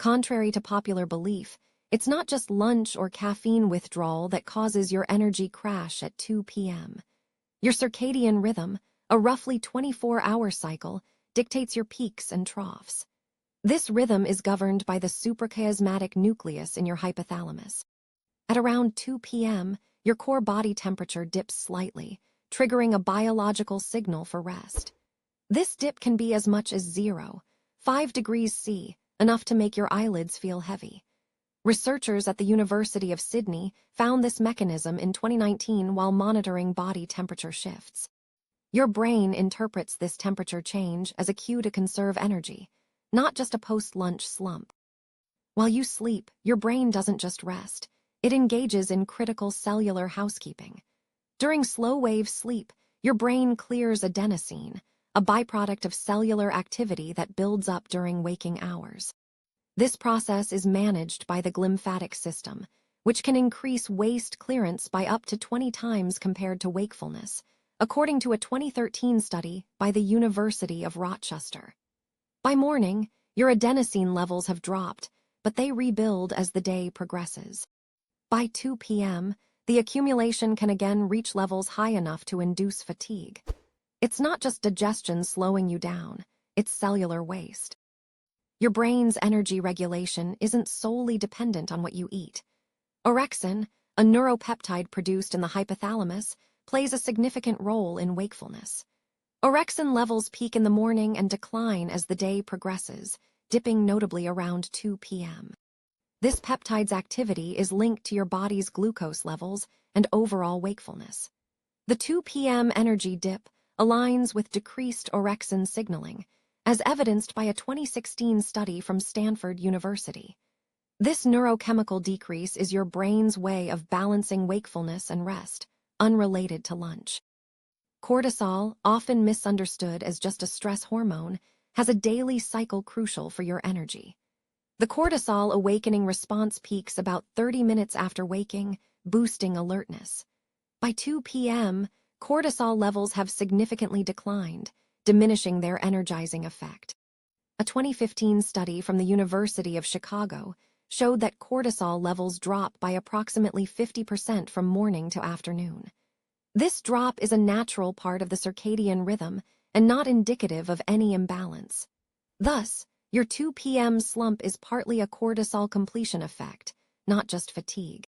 Contrary to popular belief, it's not just lunch or caffeine withdrawal that causes your energy crash at 2 p.m. Your circadian rhythm, a roughly 24-hour cycle, dictates your peaks and troughs. This rhythm is governed by the suprachiasmatic nucleus in your hypothalamus. At around 2 p.m., your core body temperature dips slightly, triggering a biological signal for rest. This dip can be as much as 5 degrees C, enough to make your eyelids feel heavy. Researchers at the University of Sydney found this mechanism in 2019 while monitoring body temperature shifts. Your brain interprets this temperature change as a cue to conserve energy, not just a post-lunch slump. While you sleep, your brain doesn't just rest. It engages in critical cellular housekeeping. During slow-wave sleep, your brain clears adenosine, a byproduct of cellular activity that builds up during waking hours. This process is managed by the glymphatic system, which can increase waste clearance by up to 20 times compared to wakefulness, according to a 2013 study by the University of Rochester. By morning, your adenosine levels have dropped, but they rebuild as the day progresses. By 2 p.m., the accumulation can again reach levels high enough to induce fatigue. It's not just digestion slowing you down, it's cellular waste. Your brain's energy regulation isn't solely dependent on what you eat. Orexin, a neuropeptide produced in the hypothalamus, plays a significant role in wakefulness. Orexin levels peak in the morning and decline as the day progresses, dipping notably around 2 p.m. This peptide's activity is linked to your body's glucose levels and overall wakefulness. The 2 p.m. energy dip aligns with decreased orexin signaling, as evidenced by a 2016 study from Stanford University. This neurochemical decrease is your brain's way of balancing wakefulness and rest, unrelated to lunch. Cortisol, often misunderstood as just a stress hormone, has a daily cycle crucial for your energy. The cortisol awakening response peaks about 30 minutes after waking, boosting alertness. By 2 p.m., cortisol levels have significantly declined, diminishing their energizing effect. A 2015 study from the University of Chicago showed that cortisol levels drop by approximately 50% from morning to afternoon. This drop is a natural part of the circadian rhythm and not indicative of any imbalance. Thus, your 2 p.m. slump is partly a cortisol completion effect, not just fatigue.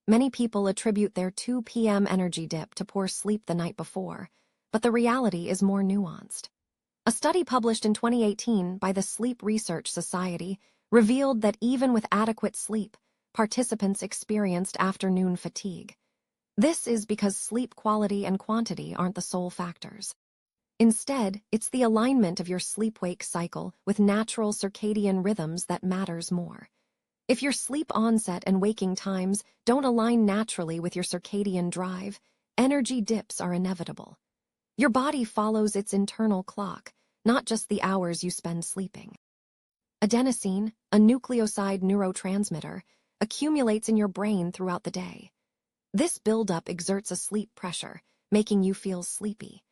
Many people attribute their 2 p.m. energy dip to poor sleep the night before, but the reality is more nuanced. A study published in 2018 by the Sleep Research Society revealed that even with adequate sleep, participants experienced afternoon fatigue. This is because sleep quality and quantity aren't the sole factors. Instead, it's the alignment of your sleep-wake cycle with natural circadian rhythms that matters more. If your sleep onset and waking times don't align naturally with your circadian drive, energy dips are inevitable. Your body follows its internal clock, not just the hours you spend sleeping. Adenosine, a nucleoside neurotransmitter, accumulates in your brain throughout the day. This buildup exerts a sleep pressure, making you feel sleepy.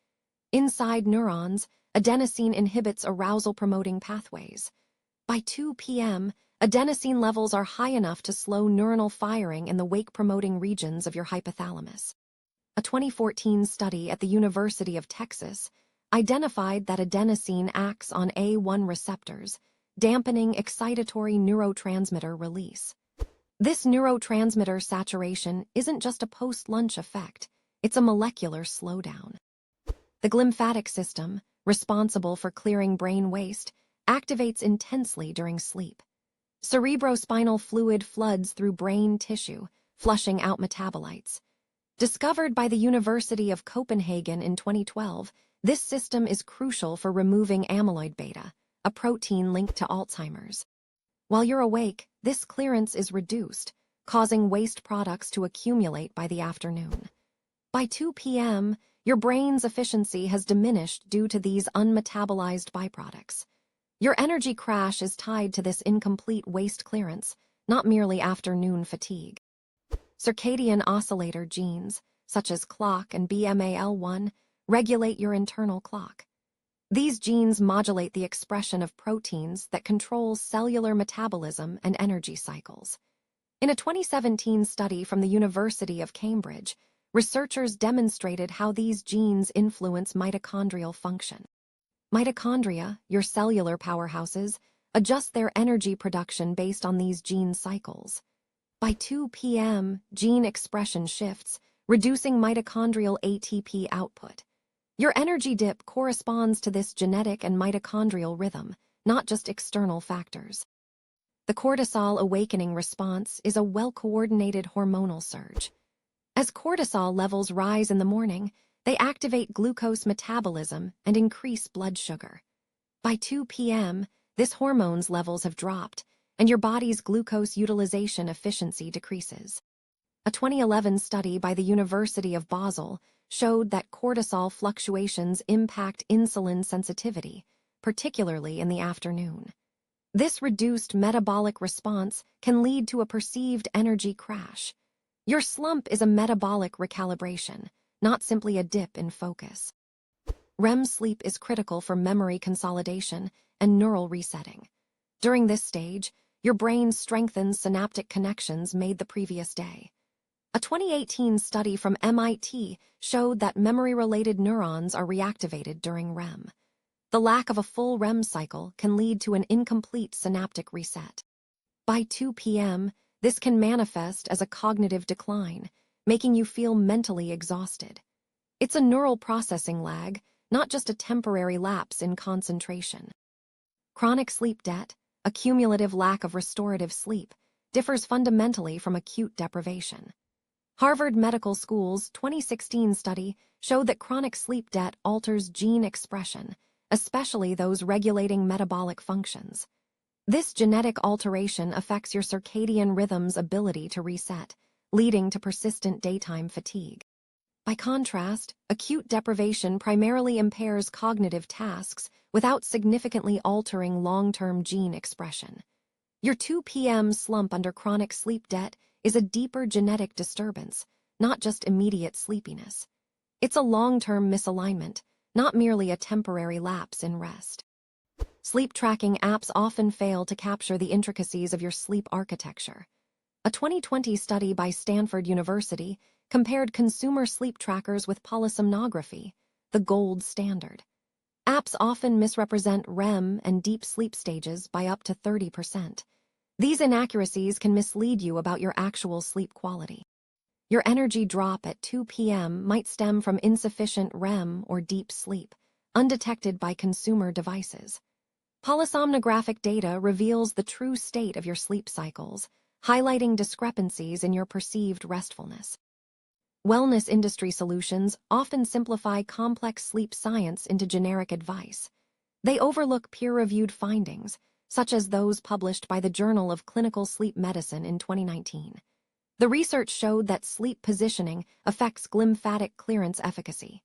Inside neurons, adenosine inhibits arousal-promoting pathways. By 2 p.m., adenosine levels are high enough to slow neuronal firing in the wake-promoting regions of your hypothalamus. A 2014 study at the University of Texas identified that adenosine acts on A1 receptors, dampening excitatory neurotransmitter release. This neurotransmitter saturation isn't just a post-lunch effect, it's a molecular slowdown. The glymphatic system, responsible for clearing brain waste, activates intensely during sleep. Cerebrospinal fluid floods through brain tissue, flushing out metabolites. Discovered by the University of Copenhagen in 2012, this system is crucial for removing amyloid beta, a protein linked to Alzheimer's. While you're awake, this clearance is reduced, causing waste products to accumulate by the afternoon. By 2 p.m., your brain's efficiency has diminished due to these unmetabolized byproducts. Your energy crash is tied to this incomplete waste clearance, not merely afternoon fatigue. Circadian oscillator genes, such as clock and BMAL1, regulate your internal clock. These genes modulate the expression of proteins that control cellular metabolism and energy cycles. In a 2017 study from the University of Cambridge, researchers demonstrated how these genes influence mitochondrial function. Mitochondria, your cellular powerhouses, adjust their energy production based on these gene cycles. By 2 p.m., gene expression shifts, reducing mitochondrial ATP output. Your energy dip corresponds to this genetic and mitochondrial rhythm, not just external factors. The cortisol awakening response is a well-coordinated hormonal surge. As cortisol levels rise in the morning, they activate glucose metabolism and increase blood sugar. By 2 p.m., this hormone's levels have dropped, and your body's glucose utilization efficiency decreases. A 2011 study by the University of Basel showed that cortisol fluctuations impact insulin sensitivity, particularly in the afternoon. This reduced metabolic response can lead to a perceived energy crash. Your slump is a metabolic recalibration, not simply a dip in focus. REM sleep is critical for memory consolidation and neural resetting. During this stage, your brain strengthens synaptic connections made the previous day. A 2018 study from MIT showed that memory-related neurons are reactivated during REM. The lack of a full REM cycle can lead to an incomplete synaptic reset. By 2 p.m., this can manifest as a cognitive decline, making you feel mentally exhausted. It's a neural processing lag, not just a temporary lapse in concentration. Chronic sleep debt, a cumulative lack of restorative sleep, differs fundamentally from acute deprivation. Harvard Medical School's 2016 study showed that chronic sleep debt alters gene expression, especially those regulating metabolic functions. This genetic alteration affects your circadian rhythm's ability to reset, leading to persistent daytime fatigue. By contrast, acute deprivation primarily impairs cognitive tasks without significantly altering long-term gene expression. Your 2 p.m. slump under chronic sleep debt is a deeper genetic disturbance, not just immediate sleepiness. It's a long-term misalignment, not merely a temporary lapse in rest. Sleep tracking apps often fail to capture the intricacies of your sleep architecture. A 2020 study by Stanford University compared consumer sleep trackers with polysomnography, the gold standard. Apps often misrepresent REM and deep sleep stages by up to 30%. These inaccuracies can mislead you about your actual sleep quality. Your energy drop at 2 p.m. might stem from insufficient REM or deep sleep, undetected by consumer devices. Polysomnographic data reveals the true state of your sleep cycles, highlighting discrepancies in your perceived restfulness. Wellness industry solutions often simplify complex sleep science into generic advice. They overlook peer-reviewed findings, such as those published by the Journal of Clinical Sleep Medicine in 2019. The research showed that sleep positioning affects glymphatic clearance efficacy.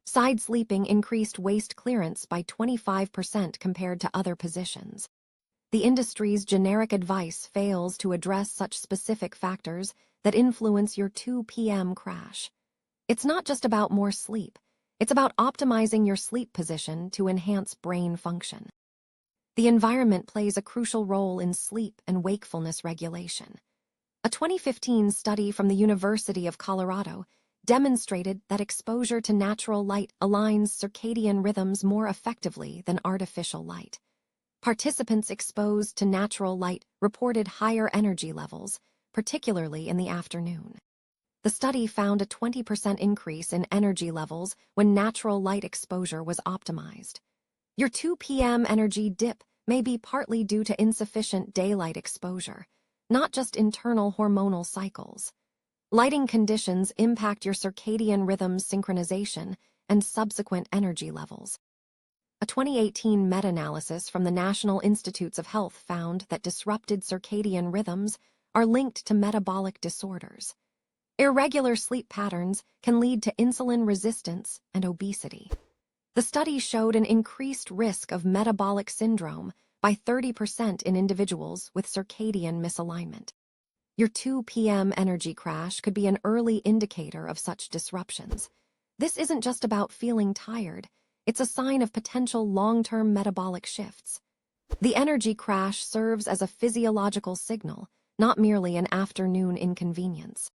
Side sleeping increased waist clearance by 25% compared to other positions. The industry's generic advice fails to address such specific factors that influence your 2 p.m. crash. It's not just about more sleep. It's about optimizing your sleep position to enhance brain function. The environment plays a crucial role in sleep and wakefulness regulation. A 2015 study from the University of Colorado demonstrated that exposure to natural light aligns circadian rhythms more effectively than artificial light. Participants exposed to natural light reported higher energy levels, particularly in the afternoon. The study found a 20% increase in energy levels when natural light exposure was optimized. Your 2 p.m. energy dip may be partly due to insufficient daylight exposure, not just internal hormonal cycles. Lighting conditions impact your circadian rhythm's synchronization and subsequent energy levels. A 2018 meta-analysis from the National Institutes of Health found that disrupted circadian rhythms are linked to metabolic disorders. Irregular sleep patterns can lead to insulin resistance and obesity. The study showed an increased risk of metabolic syndrome by 30% in individuals with circadian misalignment. Your 2 p.m. energy crash could be an early indicator of such disruptions. This isn't just about feeling tired. It's a sign of potential long-term metabolic shifts. The energy crash serves as a physiological signal, not merely an afternoon inconvenience.